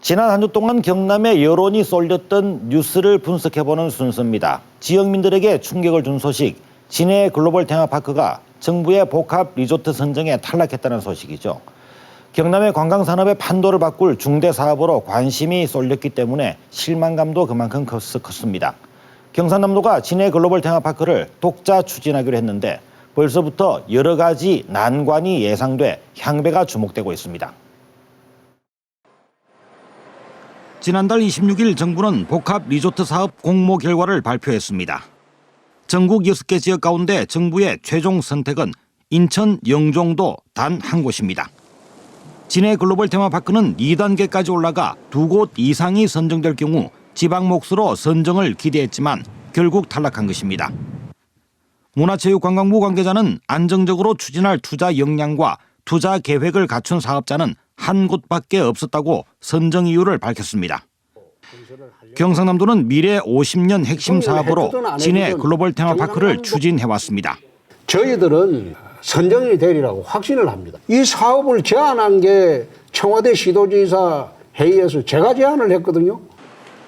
지난 한 주 동안 경남에 여론이 쏠렸던 뉴스를 분석해보는 순서입니다. 지역민들에게 충격을 준 소식, 진해 글로벌 테마파크가 정부의 복합 리조트 선정에 탈락했다는 소식이죠. 경남의 관광산업의 판도를 바꿀 중대 사업으로 관심이 쏠렸기 때문에 실망감도 그만큼 컸습니다. 경상남도가 진해 글로벌 테마파크를 독자 추진하기로 했는데 벌써부터 여러 가지 난관이 예상돼 향배가 주목되고 있습니다. 지난달 26일 정부는 복합 리조트 사업 공모 결과를 발표했습니다. 전국 6개 지역 가운데 정부의 최종 선택은 인천 영종도 단 한 곳입니다. 진해 글로벌 테마파크는 2단계까지 올라가 2곳 이상이 선정될 경우 지방 몫으로 선정을 기대했지만 결국 탈락한 것입니다. 문화체육관광부 관계자는 안정적으로 추진할 투자 역량과 투자 계획을 갖춘 사업자는 한 곳밖에 없었다고 선정 이유를 밝혔습니다. 경상남도는 미래 50년 핵심 사업으로 진해 글로벌 테마파크를 추진해왔습니다. 저희들은 선정이 되리라고 확신을 합니다. 이 사업을 제안한 게 청와대 시도지사 회의에서 제가 제안을 했거든요.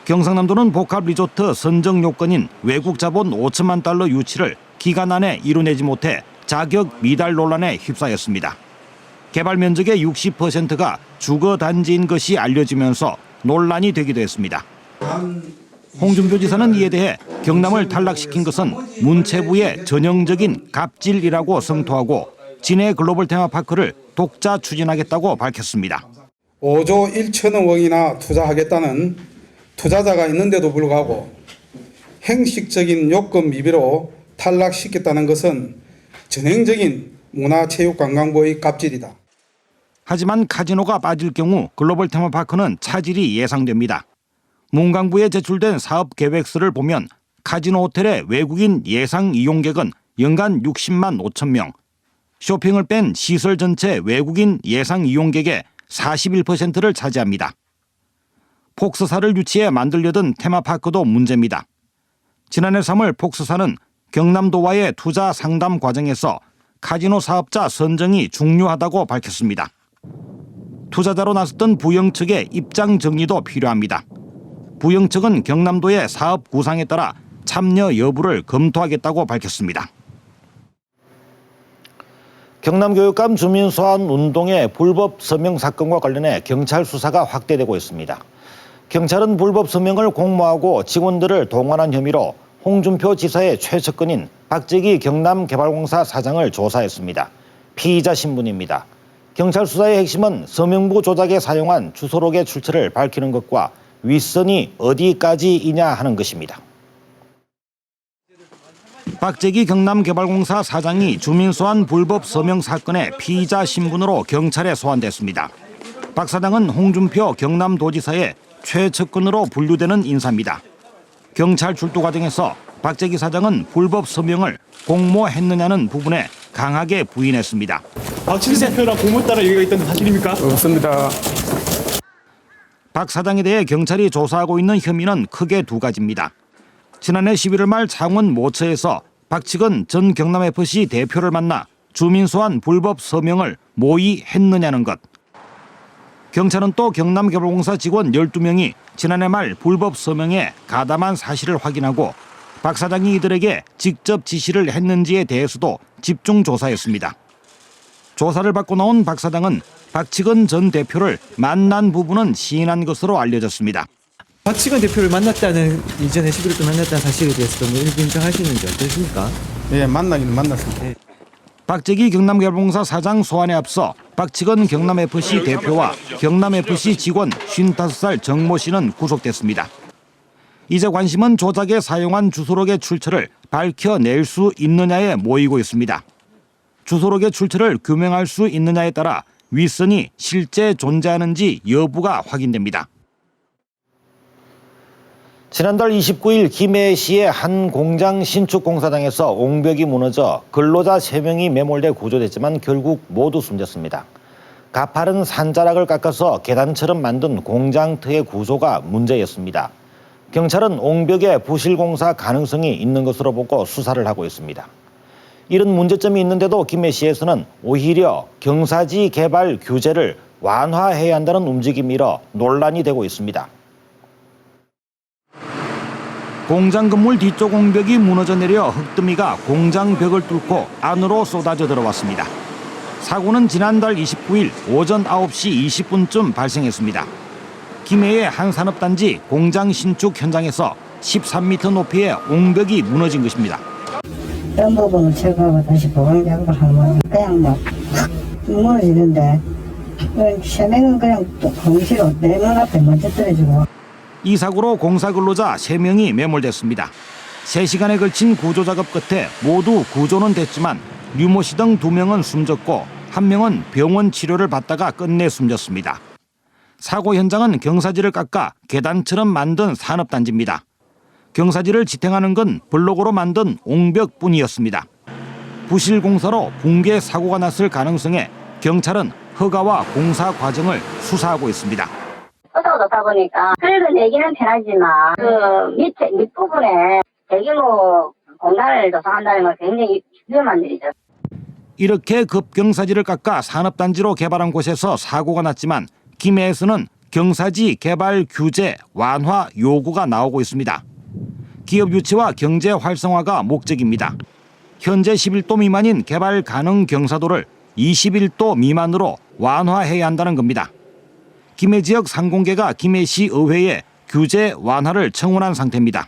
경상남도는 복합 리조트 선정 요건인 외국 자본 5천만 달러 유치를 기간 안에 이뤄내지 못해 자격 미달 논란에 휩싸였습니다. 개발 면적의 60%가 주거 단지인 것이 알려지면서 논란이 되기도 했습니다. 홍준표 지사는 이에 대해 경남을 탈락시킨 것은 문체부의 전형적인 갑질이라고 성토하고 진해 글로벌 테마파크를 독자 추진하겠다고 밝혔습니다. 5조 1천억 원이나 투자하겠다는 투자자가 있는데도 불구하고 형식적인 요건 미비로 탈락시켰다는 것은 전형적인 문화체육관광부의 갑질이다. 하지만 카지노가 빠질 경우 글로벌 테마파크는 차질이 예상됩니다. 문광부에 제출된 사업 계획서를 보면 카지노 호텔의 외국인 예상 이용객은 연간 60만 5천 명, 쇼핑을 뺀 시설 전체 외국인 예상 이용객의 41%를 차지합니다. 폭스사를 유치해 만들려던 테마파크도 문제입니다. 지난해 3월 폭스사는 경남도와의 투자 상담 과정에서 카지노 사업자 선정이 중요하다고 밝혔습니다. 투자자로 나섰던 부영 측의 입장 정리도 필요합니다. 부영 측은 경남도의 사업 구상에 따라 참여 여부를 검토하겠다고 밝혔습니다. 경남교육감 주민소환 운동의 불법 서명 사건과 관련해 경찰 수사가 확대되고 있습니다. 경찰은 불법 서명을 공모하고 직원들을 동원한 혐의로 홍준표 지사의 최측근인 박재기 경남개발공사 사장을 조사했습니다. 피의자 신분입니다. 경찰 수사의 핵심은 서명부 조작에 사용한 주소록의 출처를 밝히는 것과 윗선이 어디까지이냐 하는 것입니다. 박재기 경남개발공사 사장이 주민소환 불법 서명 사건의 피의자 신분으로 경찰에 소환됐습니다. 박 사장은 홍준표 경남도지사의 최측근으로 분류되는 인사입니다. 경찰 출두 과정에서 박재기 사장은 불법 서명을 공모했느냐는 부분에 강하게 부인했습니다. 박지기 대표랑 공모 따라 얘기가 있다는 사실입니까? 없습니다. 박 사장에 대해 경찰이 조사하고 있는 혐의는 크게 두 가지입니다. 지난해 11월 말 창원 모처에서 박측은 전 경남FC 대표를 만나 주민소환 불법 서명을 모의했느냐는 것. 경찰은 또 경남개발공사 직원 12명이 지난해 말 불법 서명에 가담한 사실을 확인하고 박 사장이 이들에게 직접 지시를 했는지에 대해서도 집중 조사했습니다. 조사를 받고 나온 박 사장은 박치근 전 대표를 만난 부분은 시인한 것으로 알려졌습니다. 박지건 대표를 만났다는 이전에 11월 만났다는 사실에 대해서도 일부 인정하시는지 어떠십니까? 네, 만나기는 만났습니다. 박재기 경남개발공사 사장 소환에 앞서 박치근 경남FC 대표와 경남FC 직원 55살 정모 씨는 구속됐습니다. 이제 관심은 조작에 사용한 주소록의 출처를 밝혀낼 수 있느냐에 모이고 있습니다. 주소록의 출처를 규명할 수 있느냐에 따라 윗선이 실제 존재하는지 여부가 확인됩니다. 지난달 29일 김해시의 한 공장 신축 공사장에서 옹벽이 무너져 근로자 3명이 매몰돼 구조됐지만 결국 모두 숨졌습니다. 가파른 산자락을 깎아서 계단처럼 만든 공장터의 구조가 문제였습니다. 경찰은 옹벽의 부실 공사 가능성이 있는 것으로 보고 수사를 하고 있습니다. 이런 문제점이 있는데도 김해시에서는 오히려 경사지 개발 규제를 완화해야 한다는 움직임이라 논란이 되고 있습니다. 공장 건물 뒤쪽 옹벽이 무너져 내려 흙더미가 공장 벽을 뚫고 안으로 쏟아져 들어왔습니다. 사고는 지난달 29일 오전 9시 20분쯤 발생했습니다. 김해의 한 산업단지 공장 신축 현장에서 13m 높이의 옹벽이 무너진 것입니다. 떤 부분을 제거하고 다시 보강 작업을 하면 그냥 막 무너지는데 세명은 그냥 또 공시로 내 문 앞에 먼저 떨어지고. 이 사고로 공사 근로자 3명이 매몰됐습니다. 3시간에 걸친 구조작업 끝에 모두 구조는 됐지만 류모 씨 등 2명은 숨졌고 1명은 병원 치료를 받다가 끝내 숨졌습니다. 사고 현장은 경사지를 깎아 계단처럼 만든 산업단지입니다. 경사지를 지탱하는 건 블록으로 만든 옹벽뿐이었습니다. 부실 공사로 붕괴 사고가 났을 가능성에 경찰은 허가와 공사 과정을 수사하고 있습니다. 수사가 높다 보니까 그래도 내기는 편하지만 그 밑부분에 대규모 공단을 조성한다는 건 굉장히 위험한 일이죠. 이렇게 급경사지를 깎아 산업단지로 개발한 곳에서 사고가 났지만 김해에서는 경사지 개발 규제 완화 요구가 나오고 있습니다. 기업 유치와 경제 활성화가 목적입니다. 현재 11도 미만인 개발 가능 경사도를 21도 미만으로 완화해야 한다는 겁니다. 김해 지역 상공계가 김해시 의회에 규제 완화를 청원한 상태입니다.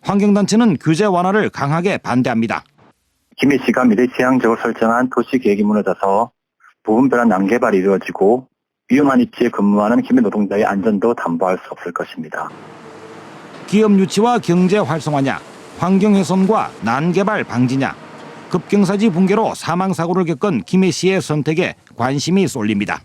환경단체는 규제 완화를 강하게 반대합니다. 김해시가 미래지향적으로 설정한 도시계획이 무너져서 부분별한 난개발이 이루어지고 위험한 위치에 근무하는 김해 노동자의 안전도 담보할 수 없을 것입니다. 기업 유치와 경제 활성화냐, 환경훼손과 난개발 방지냐, 급경사지 붕괴로 사망사고를 겪은 김해시의 선택에 관심이 쏠립니다.